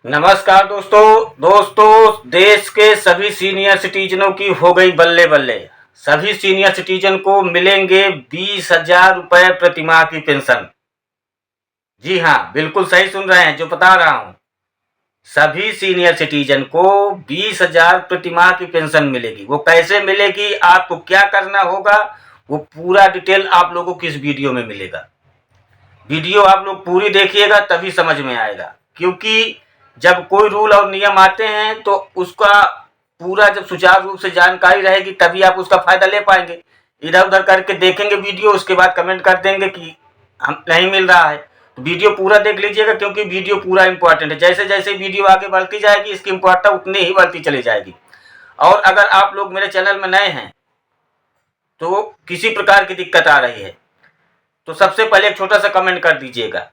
नमस्कार दोस्तों देश के सभी सीनियर सिटीजनों की हो गई बल्ले बल्ले। सभी सीनियर सिटीजन को मिलेंगे 20,000 रुपए प्रतिमाह की पेंशन। जी हाँ, बिल्कुल सही सुन रहे हैं जो बता रहा हूँ। सभी सीनियर सिटीजन को 20,000 प्रतिमाह की पेंशन मिलेगी। वो कैसे मिलेगी, आपको क्या करना होगा, वो पूरा डिटेल आप लोगों को इस वीडियो में मिलेगा। वीडियो आप लोग पूरी देखिएगा तभी समझ में आएगा, क्योंकि जब कोई रूल और नियम आते हैं तो उसका पूरा जब सुचारू रूप से जानकारी रहेगी तभी आप उसका फायदा ले पाएंगे। इधर उधर करके देखेंगे वीडियो, उसके बाद कमेंट कर देंगे कि हम नहीं मिल रहा है। तो वीडियो पूरा देख लीजिएगा, क्योंकि वीडियो पूरा इंपॉर्टेंट है। जैसे जैसे वीडियो आगे बढ़ती जाएगी इसकी इंपॉर्टेंट उतनी ही बढ़ती चली जाएगी। और अगर आप लोग मेरे चैनल में नए हैं तो किसी प्रकार की दिक्कत आ रही है तो सबसे पहले एक छोटा सा कमेंट कर दीजिएगा।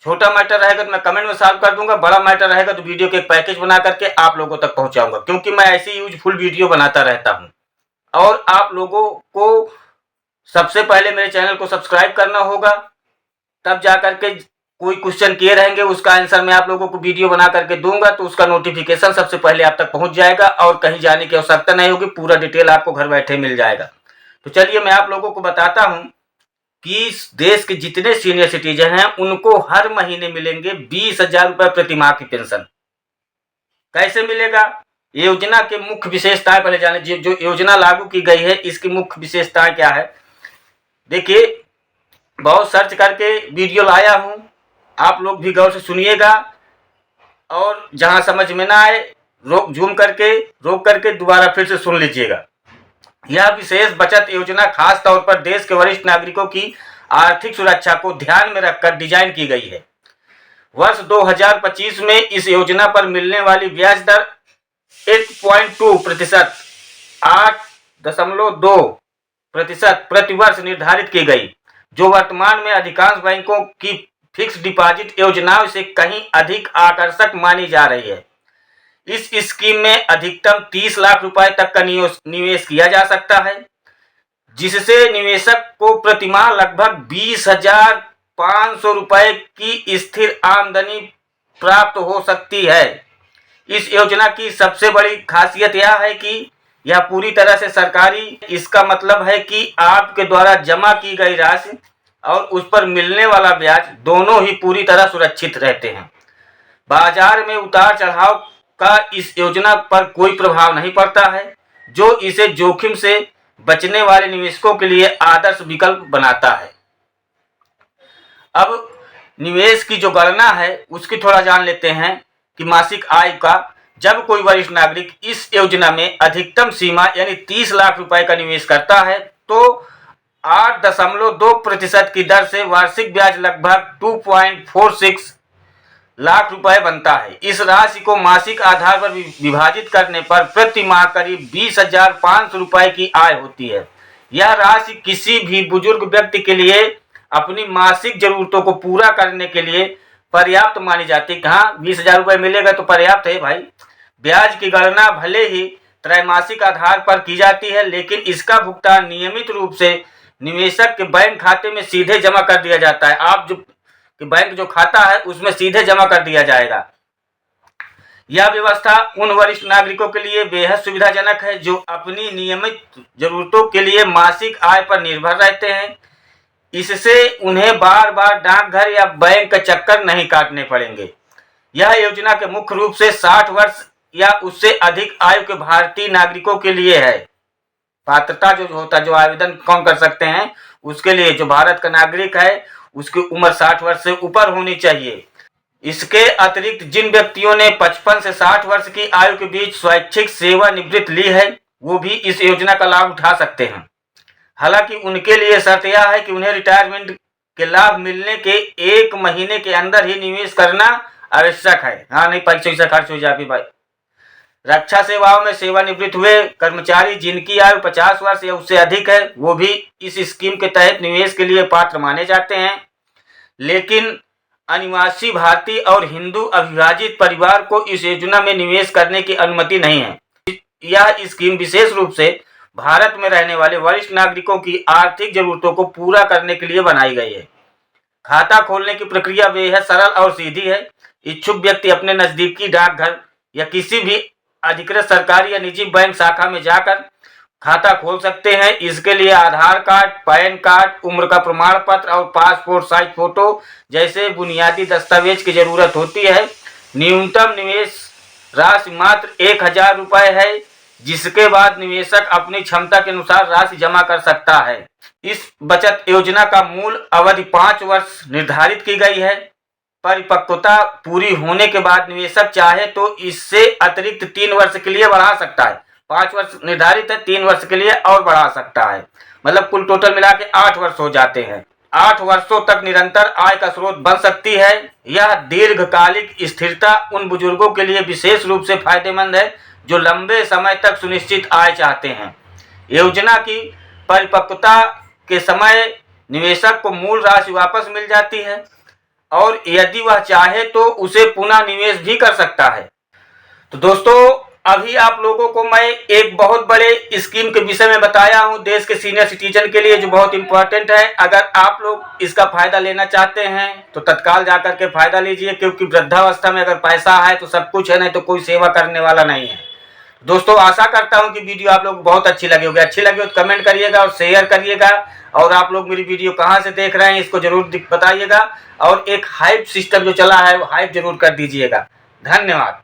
छोटा मैटर रहेगा तो मैं कमेंट में सॉल्व कर दूंगा, बड़ा मैटर रहेगा तो वीडियो के एक पैकेज बना करके आप लोगों तक पहुंचाऊंगा, क्योंकि मैं ऐसी यूजफुल वीडियो बनाता रहता हूं। और आप लोगों को सबसे पहले मेरे चैनल को सब्सक्राइब करना होगा, तब जा करके कोई क्वेश्चन किए रहेंगे उसका आंसर मैं आप लोगों को वीडियो बना करके दूंगा, तो उसका नोटिफिकेशन सबसे पहले आप तक पहुंच जाएगा और कहीं जाने की आवश्यकता नहीं होगी। पूरा डिटेल आपको घर बैठे मिल जाएगा। तो चलिए मैं आप लोगों को बताता हूं कि देश के जितने सीनियर सिटीजन हैं उनको हर महीने मिलेंगे 20,000 रुपए प्रतिमाह की पेंशन। कैसे मिलेगा, योजना के मुख्य विशेषताएं पहले जाने। जो योजना लागू की गई है इसकी मुख्य विशेषताएं क्या है, देखिए बहुत सर्च करके वीडियो लाया हूं, आप लोग भी गौर से सुनिएगा और जहां समझ में ना आए रोक करके दोबारा फिर से सुन लीजिएगा। यह विशेष बचत योजना खास तौर पर देश के वरिष्ठ नागरिकों की आर्थिक सुरक्षा को ध्यान में रखकर डिजाइन की गई है। वर्ष 2025 में इस योजना पर मिलने वाली ब्याज दर 8.2%, 8.2% प्रतिवर्ष निर्धारित की गई, जो वर्तमान में अधिकांश बैंकों की फिक्स डिपॉजिट योजनाओं से कहीं अधिक आकर्षक मानी जा रही है। इस स्कीम में अधिकतम 30 लाख रुपए तक का निवेश किया जा सकता है, जिससे निवेशक को प्रतिमाह लगभग 20,500 रुपए की स्थिर आमदनी प्राप्त हो सकती है। इस योजना की सबसे बड़ी खासियत यह है कि यह पूरी तरह से सरकारी। इसका मतलब है कि आपके द्वारा जमा की गई राशि और उस पर मिलने वाला ब्याज दोनों ही पूरी तरह सुरक्षित रहते हैं। बाजार में उतार चढ़ाव का इस योजना पर कोई प्रभाव नहीं पड़ता है, जो इसे जोखिम से बचने वाले निवेशकों के लिए आदर्श विकल्प बनाता है। अब निवेश की जो गणना है उसकी थोड़ा जान लेते हैं कि मासिक आय का। जब कोई वरिष्ठ नागरिक इस योजना में अधिकतम सीमा यानी 30 लाख रुपए का निवेश करता है तो 8.2% की दर से वार्षिक ब्याज लगभग 2.46 लाख रुपए बनता है। इस राशि को मासिक आधार पर विभाजित करने पर प्रति माह करीब 20,500 रुपए की आय होती है। यह राशि किसी भी बुजुर्ग व्यक्ति के लिए अपनी मासिक जरूरतों को पूरा करने के लिए पर्याप्त मानी जाती है। हाँ, 20,000 रुपए मिलेगा तो पर्याप्त है भाई। ब्याज की गणना भले ही त्रैमासिक आधार पर की जाती है, लेकिन इसका भुगतान नियमित रूप से निवेशक के बैंक खाते में सीधे जमा कर दिया जाता है। आप जो कि बैंक जो खाता है उसमें सीधे जमा कर दिया जाएगा। यह व्यवस्था उन वरिष्ठ नागरिकों के लिए बेहद सुविधाजनक है जो अपनी नियमित जरूरतों के लिए मासिक आय पर निर्भर रहते हैं। इससे उन्हें बार बार डाकघर या बैंक का चक्कर नहीं काटने पड़ेंगे। यह योजना के मुख्य रूप से 60 वर्ष या उससे अधिक आयु के भारतीय नागरिकों के लिए है। पात्रता जो होता है, जो आवेदन कौन कर सकते हैं, उसके लिए जो भारत का नागरिक है उसकी उम्र 60 वर्ष से ऊपर होनी चाहिए। इसके अतिरिक्त जिन व्यक्तियों ने 55 से 60 वर्ष की आयु के बीच स्वैच्छिक सेवानिवृत्ति ली है वो भी इस योजना का लाभ उठा सकते हैं। हालांकि उनके लिए शर्त यह है कि उन्हें रिटायरमेंट के लाभ मिलने के 1 महीने के अंदर ही निवेश करना आवश्यक है। हाँ, नहीं पैसा खर्च हो जाएगी भाई। रक्षा सेवाओं में सेवानिवृत्त हुए कर्मचारी जिनकी आयु 50 वर्ष या उससे अधिक है वो भी इस स्कीम के तहत निवेश के लिए पात्र माने जाते हैं, लेकिन अनिवासी भारतीय और हिंदू अविभाजित परिवार को इस योजना में निवेश करने की अनुमति नहीं है। यह स्कीम विशेष रूप से भारत में रहने वाले वरिष्ठ नागरिकों की आर्थिक जरूरतों को पूरा करने के लिए बनाई गई है। खाता खोलने की प्रक्रिया बेहद सरल और सीधी है। इच्छुक व्यक्ति अपने नजदीकी डाकघर या किसी भी अधिकृत सरकारी या निजी बैंक शाखा में जाकर खाता खोल सकते हैं। इसके लिए आधार कार्ड, पैन कार्ड, उम्र का प्रमाण पत्र और पासपोर्ट साइज फोटो जैसे बुनियादी दस्तावेज की जरूरत होती है। न्यूनतम निवेश राशि मात्र 1000 रुपये है, जिसके बाद निवेशक अपनी क्षमता के अनुसार राशि जमा कर सकता है। इस बचत योजना का मूल अवधि 5 वर्ष निर्धारित की गई है। परिपक्वता पूरी होने के बाद निवेशक चाहे तो इससे अतिरिक्त 3 वर्ष के लिए बढ़ा सकता है। 5 वर्ष निर्धारित है, 3 वर्ष के लिए और बढ़ा सकता है, मतलब कुल टोटल मिला के 8 वर्ष हो जाते हैं। 8 वर्षों तक निरंतर आय का स्रोत बन सकती है। यह दीर्घकालिक स्थिरता उन बुजुर्गों के लिए विशेष रूप से फायदेमंद है जो लंबे समय तक सुनिश्चित आय चाहते हैं। योजना की परिपक्वता के समय निवेशक को मूल राशि वापस मिल जाती है और यदि वह चाहे तो उसे पुनः निवेश भी कर सकता है। तो दोस्तों, अभी आप लोगों को मैं एक बहुत बड़े स्कीम के विषय में बताया हूं देश के सीनियर सिटीजन के लिए, जो बहुत इंपॉर्टेंट है। अगर आप लोग इसका फायदा लेना चाहते हैं तो तत्काल जाकर के फायदा लीजिए, क्योंकि वृद्धावस्था में अगर पैसा है तो सब कुछ है, नहीं तो कोई सेवा करने वाला नहीं है। दोस्तों, आशा करता हूं कि वीडियो आप लोग को बहुत अच्छी लगी होगी। अच्छी लगी हो तो कमेंट करिएगा और शेयर करिएगा, और आप लोग मेरी वीडियो कहां से देख रहे हैं इसको जरूर बताइएगा, और एक हाइप सिस्टम जो चला है वो हाइप जरूर कर दीजिएगा। धन्यवाद।